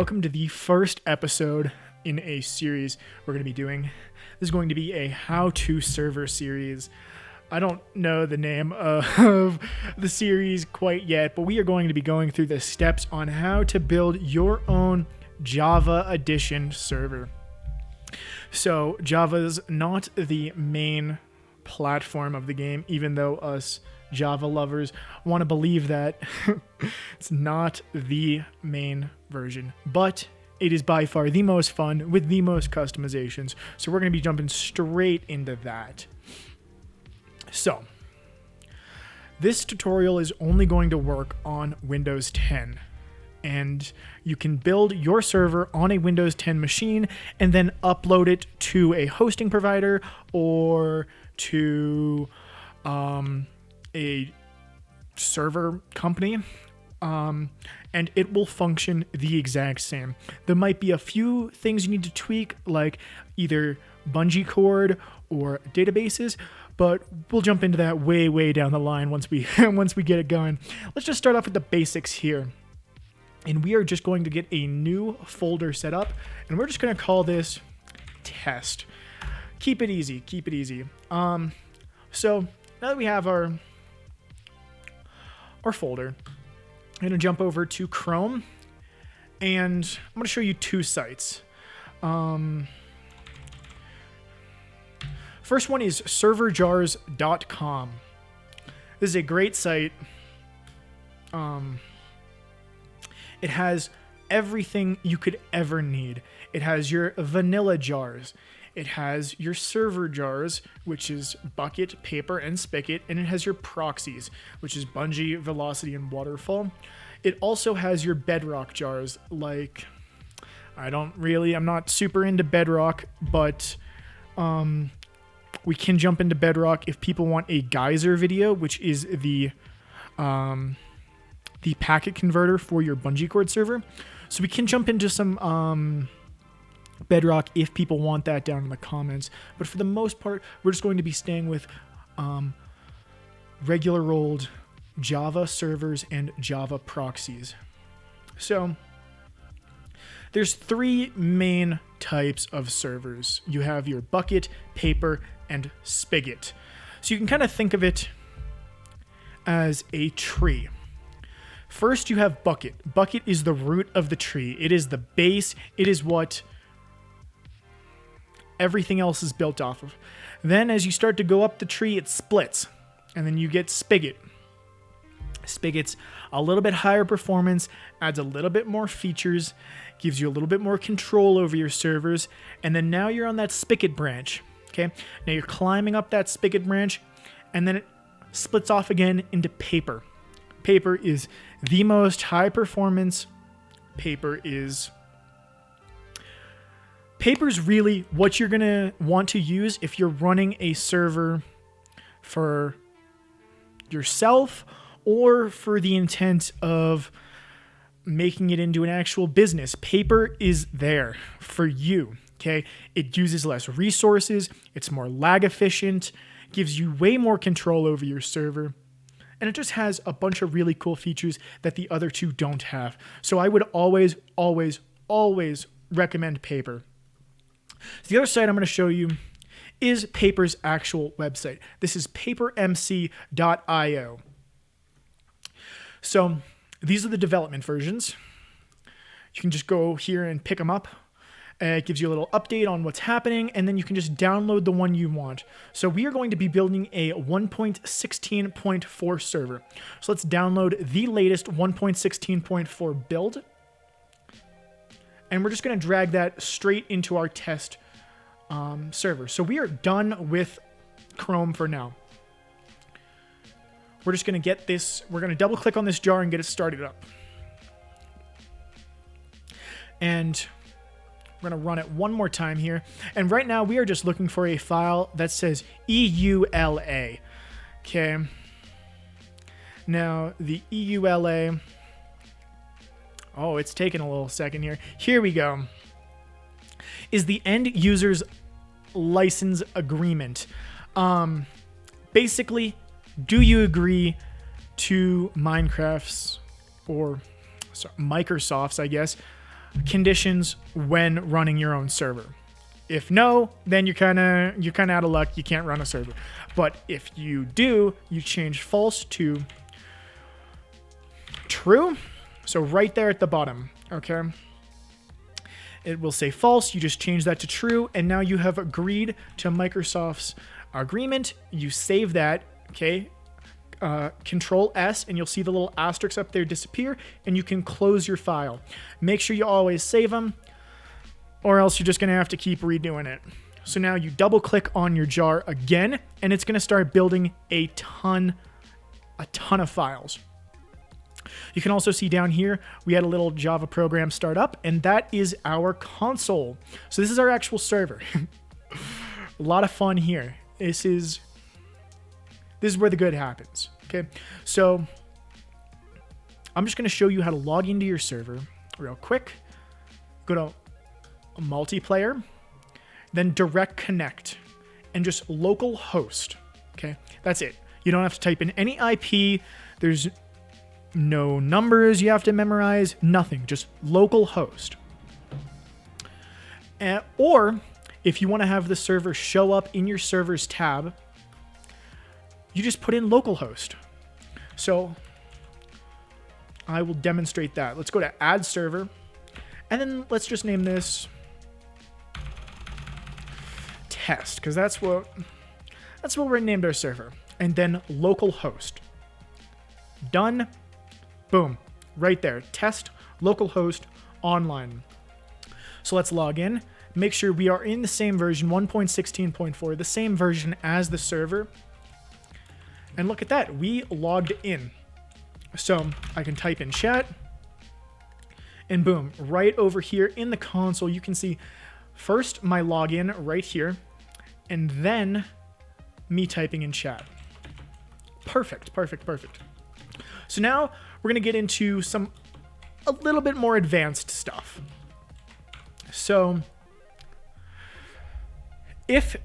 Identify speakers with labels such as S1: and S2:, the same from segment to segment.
S1: welcome to the first episode in a series we're going to be doing. This is going to be a how-to server series. I don't know the name of the series quite yet, but we are going to be going through the steps on how to build your own Java edition server. So Java's not the main platform of the game, even though us Java lovers want to believe that. It's not the main version, but it is by far the most fun with the most customizations. So we're going to be jumping straight into that. So this tutorial is only going to work on Windows 10. And you can build your server on a Windows 10 machine and then upload it to a hosting provider or to a server company, and it will function the exact same. There might be a few things you need to tweak, like either bungee cord or databases, but we'll jump into that way down the line once we get it going. Let's just start off with the basics here. And we are just going to get a new folder set up, and we're just going to call this test. Keep it easy. So now that we have our folder, I'm going to jump over to Chrome, and I'm going to show you two sites. First one is serverjars.com. This is a great site. It has everything you could ever need. It has your vanilla jars. It has your server jars, which is Bucket, Paper, and Spigot, and it has your proxies, which is Bungee, Velocity, and Waterfall. It also has your Bedrock jars, like, I'm not super into Bedrock, but we can jump into Bedrock if people want a geyser video, which is the packet converter for your bungee cord server. So we can jump into some Bedrock if people want that down in the comments. But for the most part, we're just going to be staying with regular old Java servers and Java proxies. So there's three main types of servers. You have your Bucket, Paper, and Spigot. So you can kind of think of it as a tree. First, you have Bucket. Bucket is the root of the tree. It is the base. It is what everything else is built off of. Then, as you start to go up the tree, it splits. And then you get Spigot. Spigot's a little bit higher performance, adds a little bit more features, gives you a little bit more control over your servers. And then now you're on that Spigot branch. Okay? Now you're climbing up that Spigot branch, and then it splits off again into Paper. Paper is the most high performance. Paper's really what you're going to want to use if you're running a server for yourself or for the intent of making it into an actual business. Paper is there for you, okay? It uses less resources, it's more lag efficient, gives you way more control over your server. And it just has a bunch of really cool features that the other two don't have. So I would always recommend Paper. So the other site I'm going to show you is Paper's actual website. This is papermc.io. So these are the development versions. You can just go here and pick them up. It gives you a little update on what's happening, and then you can just download the one you want. So we are going to be building a 1.16.4 server. So let's download the latest 1.16.4 build. And we're just going to drag that straight into our test server. So we are done with Chrome for now. We're just going to get this, we're going to double click on this jar and get it started up. And we're going to run it one more time here. And right now we are just looking for a file that says EULA. Okay. Now the EULA, oh, it's taking a little second here. Here we go. Is the end user's license agreement. Basically, do you agree to Minecraft's or Microsoft's, I guess, conditions when running your own server. If no, then you're kind of out of luck. You can't run a server. But if you do, you change false to true. So right there at the bottom, okay? It will say false. You just change that to true, and now you have agreed to Microsoft's agreement. You save that, okay? Control S, and you'll see the little asterisks up there disappear, and you can close your file. Make sure you always save them, or else you're just going to have to keep redoing it. So now you double click on your jar again, and it's going to start building a ton of files. You can also see down here, we had a little Java program start up, and that is our console. So this is our actual server. A lot of fun here. This is where the good happens. Okay, so I'm just going to show you how to log into your server real quick. Go to multiplayer, then direct connect, and just local host. Okay, that's it. You don't have to type in any IP. There's no numbers you have to memorize, nothing, just local host. Or if you want to have the server show up in your servers tab, you just put in localhost. So I will demonstrate that. Let's go to add server, and then let's just name this test, because that's what we named our server. And then localhost. Done. Boom. Right there. Test localhost online. So let's log in. Make sure we are in the same version, 1.16.4, the same version as the server. And look at that, we logged in. So I can type in chat, and boom, right over here in the console, you can see first my login right here, and then me typing in chat. Perfect. So now we're gonna get into a little bit more advanced stuff. So if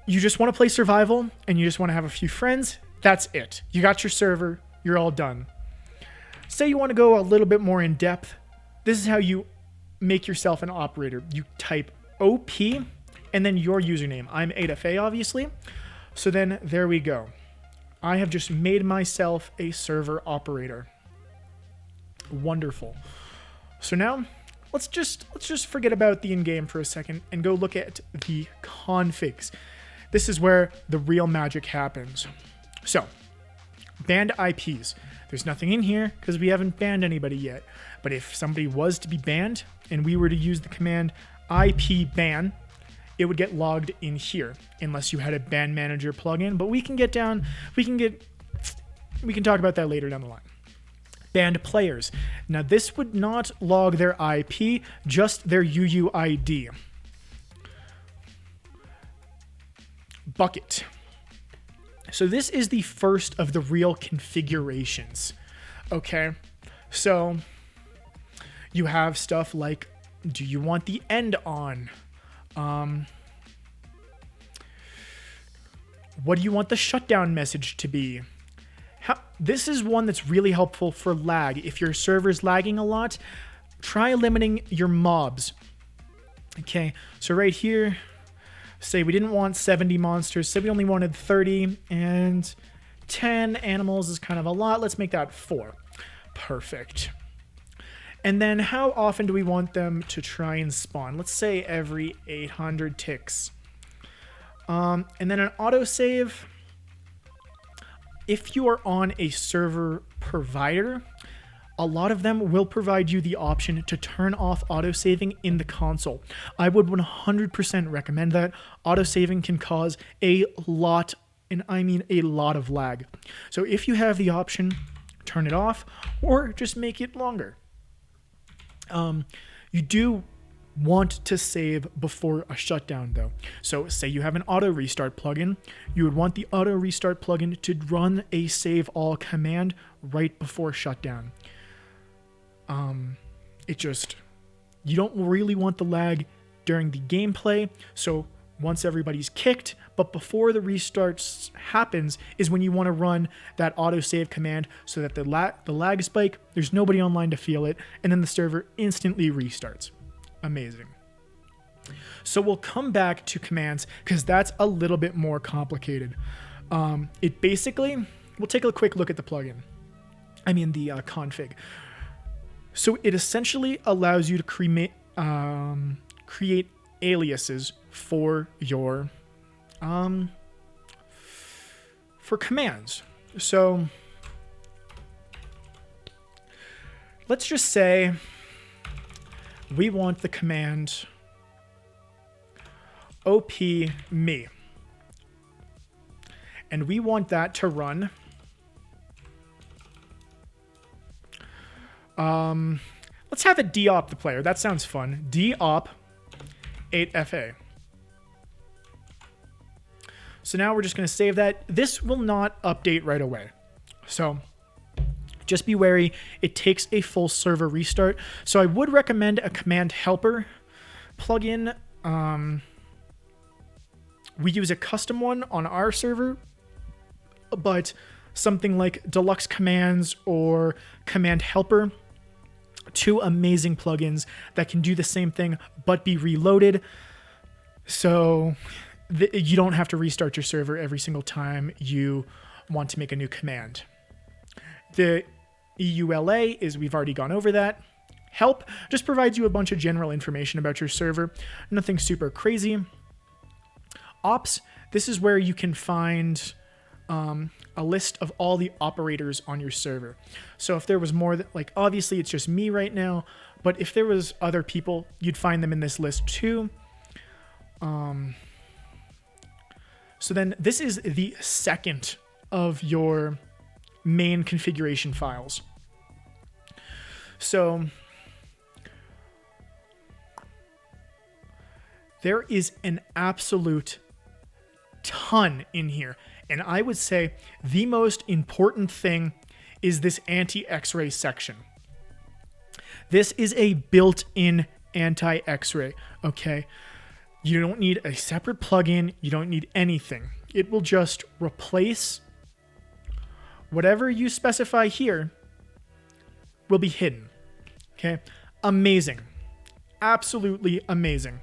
S1: you just want to play survival and you just want to have a few friends, that's it. You got your server, you're all done. Say you want to go a little bit more in depth. This is how you make yourself an operator. You type OP and then your username. I'm AdaFA, obviously. So then there we go. I have just made myself a server operator. Wonderful. So now let's just forget about the in-game for a second and go look at the configs. This is where the real magic happens. So, banned IPs. There's nothing in here because we haven't banned anybody yet. But if somebody was to be banned and we were to use the command IP ban, it would get logged in here unless you had a ban manager plugin. But we can talk about that later down the line. Banned players. Now this would not log their IP, just their UUID. Bucket. So this is the first of the real configurations. Okay, so you have stuff like, do you want the end on? What do you want the shutdown message to be? This is one that's really helpful for lag. If your server's lagging a lot, try limiting your mobs. Okay, so right here, say we didn't want 70 monsters, say we only wanted 30, and 10 animals is kind of a lot. Let's make that 4. Perfect. And then how often do we want them to try and spawn? Let's say every 800 ticks. And then an autosave. If you are on a server provider, a lot of them will provide you the option to turn off autosaving in the console. I would 100% recommend that. Autosaving can cause a lot, and I mean a lot of lag. So if you have the option, turn it off or just make it longer. You do want to save before a shutdown though. So say you have an auto restart plugin, you would want the auto restart plugin to run a save all command right before shutdown. You don't really want the lag during the gameplay, so once everybody's kicked, but before the restart happens is when you want to run that autosave command so that the lag spike, there's nobody online to feel it, and then the server instantly restarts. Amazing. So we'll come back to commands because that's a little bit more complicated. It basically, we'll take a quick look at the plugin. I mean the config. So it essentially allows you to create aliases for your for commands. So let's just say we want the command op me, and we want that to run let's have it deop the player. That sounds fun. Deop 8fa. So now we're just going to save that. This will not update right away. So just be wary. It takes a full server restart. So I would recommend a command helper plugin. We use a custom one on our server, but something like Deluxe Commands or Command Helper, two amazing plugins that can do the same thing but be reloaded. So you don't have to restart your server every single time you want to make a new command. The EULA is, we've already gone over that. Help just provides you a bunch of general information about your server. Nothing super crazy. Ops, this is where you can find a list of all the operators on your server. So if there was more, like obviously it's just me right now, but if there was other people, you'd find them in this list too. So then this is the second of your main configuration files. So there is an absolute ton in here. And I would say the most important thing is this anti-X-ray section. This is a built-in anti-X-ray, okay? You don't need a separate plugin. You don't need anything. It will just replace whatever you specify here will be hidden, okay? Amazing. Absolutely amazing.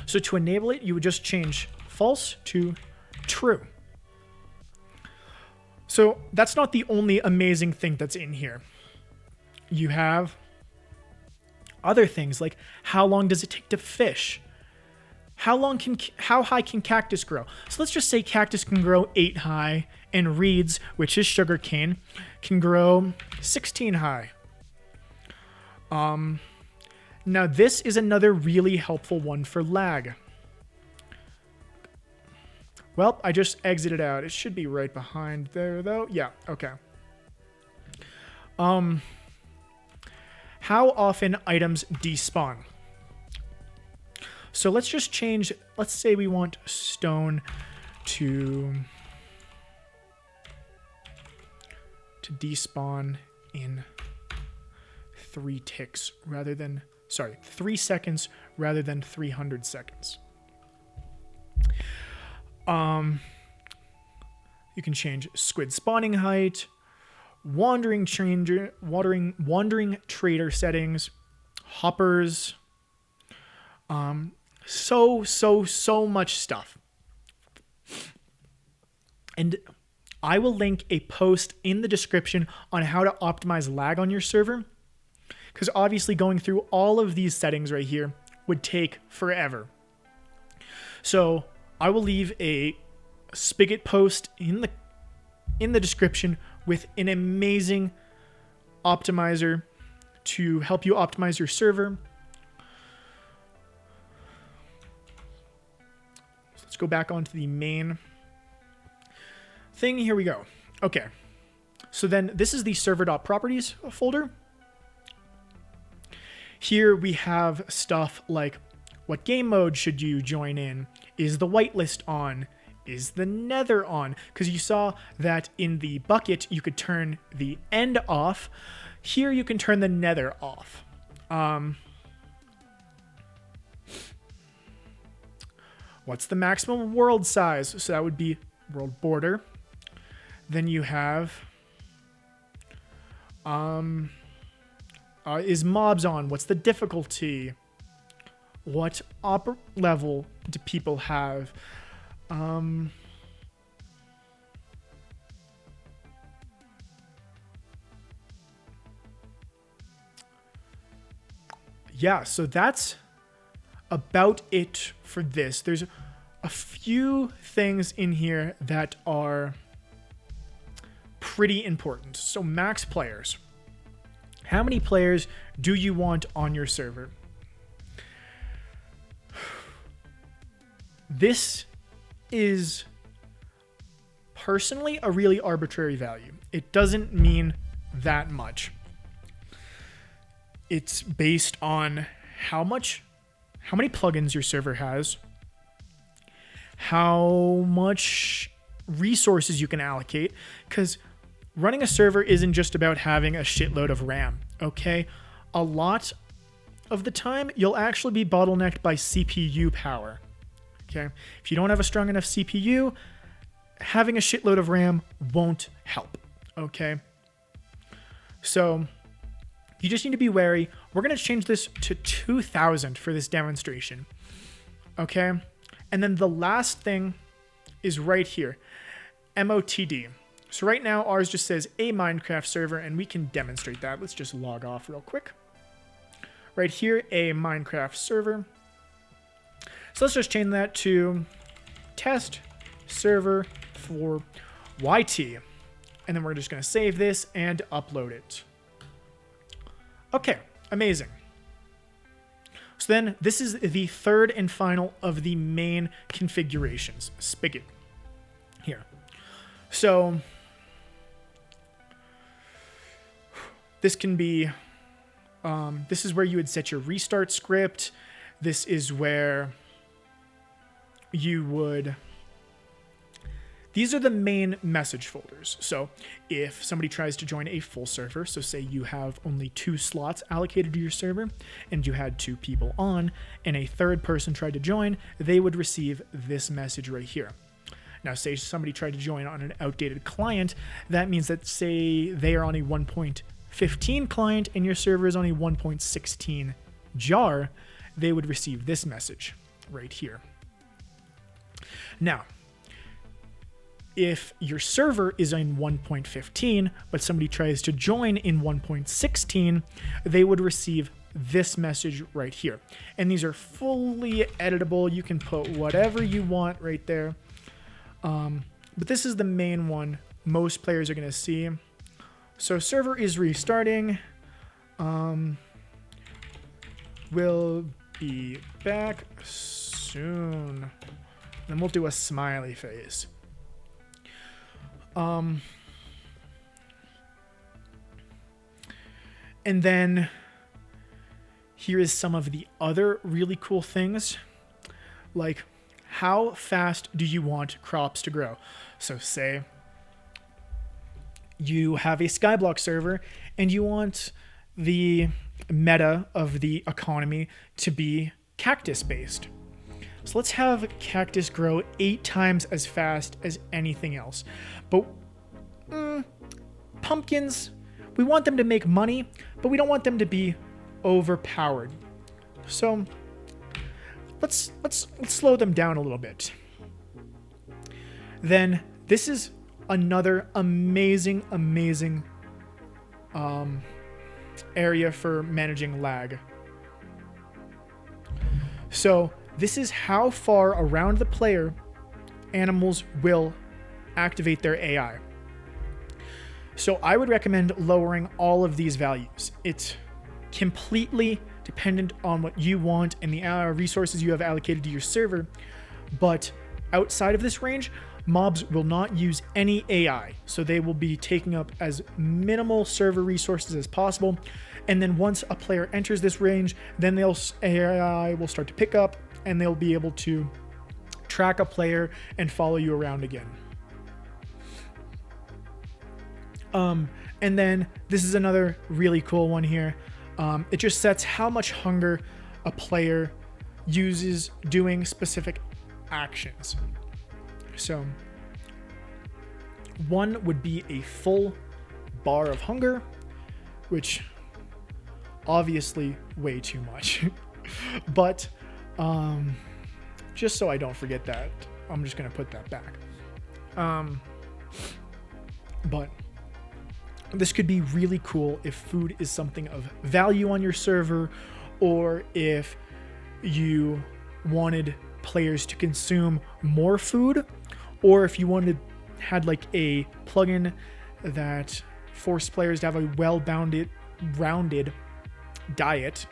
S1: So to enable it, you would just change false to true. So that's not the only amazing thing that's in here. You have other things like how long does it take to fish? How high can cactus grow? So let's just say cactus can grow 8 high and reeds, which is sugarcane, can grow 16 high. Now this is another really helpful one for lag. Well, I just exited out. It should be right behind there, though. Yeah, okay. How often items despawn? So let's just change, let's say we want stone to despawn in 3 ticks rather than, 3 seconds rather than 300 seconds. You can change squid spawning height, wandering trader settings, hoppers, so much stuff. And I will link a post in the description on how to optimize lag on your server, because obviously going through all of these settings right here would take forever. So I will leave a Spigot post in the description with an amazing optimizer to help you optimize your server. So let's go back onto the main thing. Here we go. Okay. So then this is the server.properties folder. Here we have stuff like what game mode should you join in? Is the whitelist on? Is the nether on? Because you saw that in the bucket, you could turn the end off. Here you can turn the nether off. what's the maximum world size? So that would be world border. Then you have, is mobs on? What's the difficulty? What opera level do people have? Yeah, so that's about it for this. There's a few things in here that are pretty important. So max players. How many players do you want on your server? This is personally a really arbitrary value. It doesn't mean that much. It's based on how many plugins your server has, how much resources you can allocate, because running a server isn't just about having a shitload of RAM, okay? A lot of the time, you'll actually be bottlenecked by CPU power, okay? If you don't have a strong enough CPU, having a shitload of RAM won't help, okay? So you just need to be wary. We're going to change this to 2000 for this demonstration. Okay. And then the last thing is right here. MOTD. So right now ours just says a Minecraft server, and we can demonstrate that. Let's just log off real quick. Right here, a Minecraft server. So let's just change that to test server for YT. And then we're just going to save this and upload it. Okay, amazing. So then this is the third and final of the main configurations, Spigot here. So this can be, this is where you would set your restart script. This is where you would, these are the main message folders. So if somebody tries to join a full server, so say you have only 2 slots allocated to your server and you had 2 people on and a third person tried to join, they would receive this message right here. Now, say somebody tried to join on an outdated client, that means that say they are on a 1.15 client and your server is on a 1.16 jar, they would receive this message right here. Now, if your server is in 1.15, but somebody tries to join in 1.16, they would receive this message right here. And these are fully editable. You can put whatever you want right there. But this is the main one most players are going to see. So server is restarting. We'll be back soon. Then we'll do a smiley face. And then here is some of the other really cool things, like how fast do you want crops to grow? So say you have a Skyblock server and you want the meta of the economy to be cactus based. So let's have cactus grow 8 times as fast as anything else. But pumpkins, we want them to make money, but we don't want them to be overpowered. So let's slow them down a little bit. Then this is another amazing area for managing lag. So this is how far around the player animals will activate their AI. So I would recommend lowering all of these values. It's completely dependent on what you want and the resources you have allocated to your server. But outside of this range, mobs will not use any AI. So they will be taking up as minimal server resources as possible. And then once a player enters this range, then AI will start to pick up and they'll be able to track a player and follow you around again. And then this is another really cool one here. It just sets how much hunger a player uses doing specific actions. So one would be a full bar of hunger, which obviously way too much. But just so I don't forget that, I'm just going to put that back. But this could be really cool if food is something of value on your server, or if you wanted players to consume more food, or if you had like a plugin that forced players to have a rounded diet.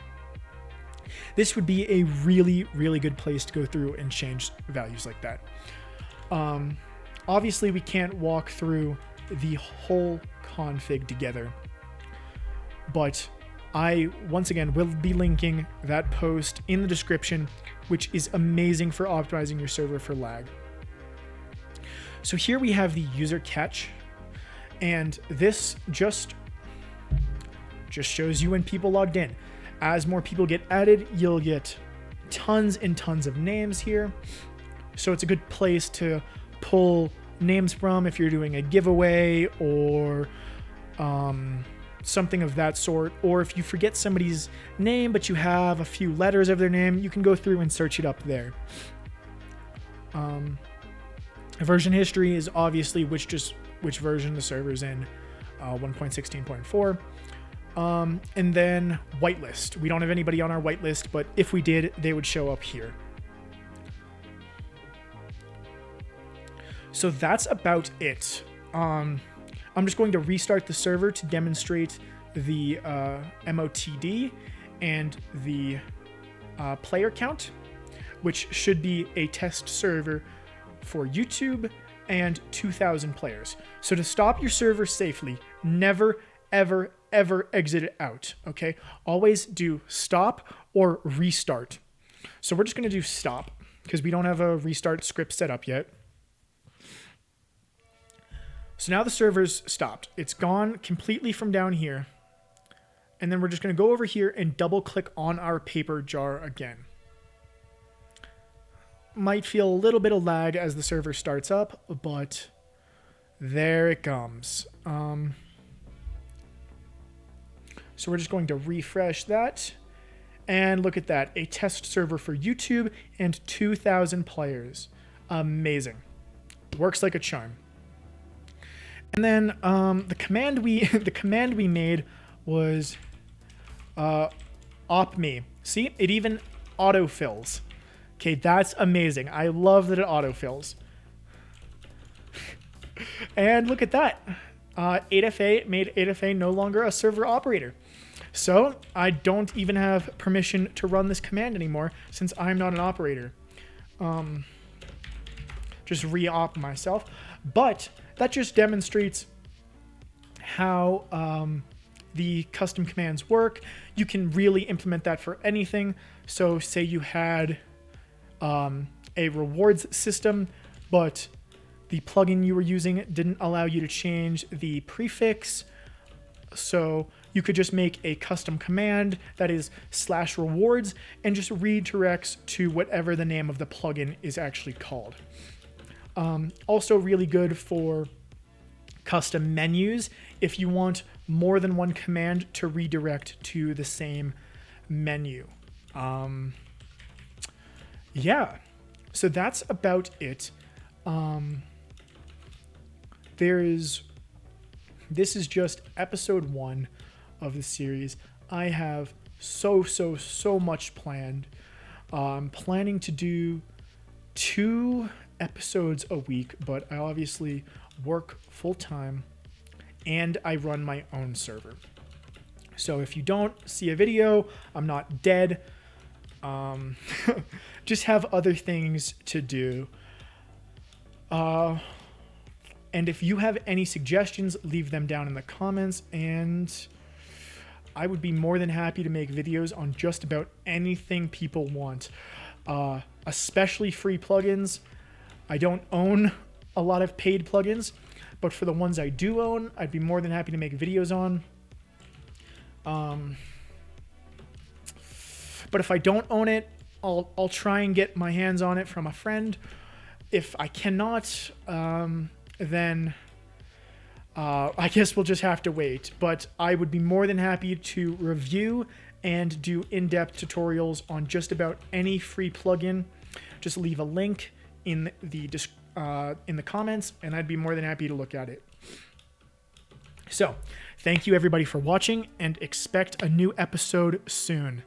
S1: This would be a really, really good place to go through and change values like that. Obviously, we can't walk through the whole config together, but I, once again, will be linking that post in the description, which is amazing for optimizing your server for lag. So here we have the user catch, and this just shows you when people logged in. As more people get added, you'll get tons and tons of names here. So it's a good place to pull names from if you're doing a giveaway or something of that sort. Or if you forget somebody's name, but you have a few letters of their name, you can go through and search it up there. Version history is obviously which version the server's in, 1.16.4. And then whitelist. We don't have anybody on our whitelist, but if we did, they would show up here. So that's about it. I'm just going to restart the server to demonstrate the MOTD and the player count, which should be a test server for YouTube and 2,000 players. So to stop your server safely, never, ever exit it out, okay? Always do stop or restart. So we're just going to do stop because we don't have a restart script set up yet. So now the server's stopped. It's gone completely from down here. And then we're just going to go over here and double click on our paper jar again. Might feel a little bit of lag as the server starts up, but there it comes. So we're just going to refresh that. And look at that, a test server for YouTube and 2,000 players. Amazing. Works like a charm. And then the command we made was op me. See, it even autofills. Okay, that's amazing. I love that it autofills. And look at that. 8FA made 8FA no longer a server operator. So I don't even have permission to run this command anymore since I'm not an operator. Just re-op myself. But that just demonstrates how the custom commands work. You can really implement that for anything. So say you had a rewards system, but the plugin you were using didn't allow you to change the prefix. So you could just make a custom command that is /rewards and just redirects to whatever the name of the plugin is actually called. Also really good for custom menus if you want more than one command to redirect to the same menu. Yeah, so that's about it. This is just episode 1 of the series. I have so much planned. I'm planning to do 2 episodes a week, but I obviously work full time and I run my own server. So if you don't see a video, I'm not dead. Just have other things to do. And if you have any suggestions, leave them down in the comments, and I would be more than happy to make videos on just about anything people want, especially free plugins. I don't own a lot of paid plugins, but for the ones I do own, I'd be more than happy to make videos on. But if I don't own it, I'll try and get my hands on it from a friend. If I cannot, then I guess we'll just have to wait. But I would be more than happy to review and do in-depth tutorials on just about any free plugin. Just leave a link in the comments, and I'd be more than happy to look at it. So, thank you everybody for watching, and expect a new episode soon.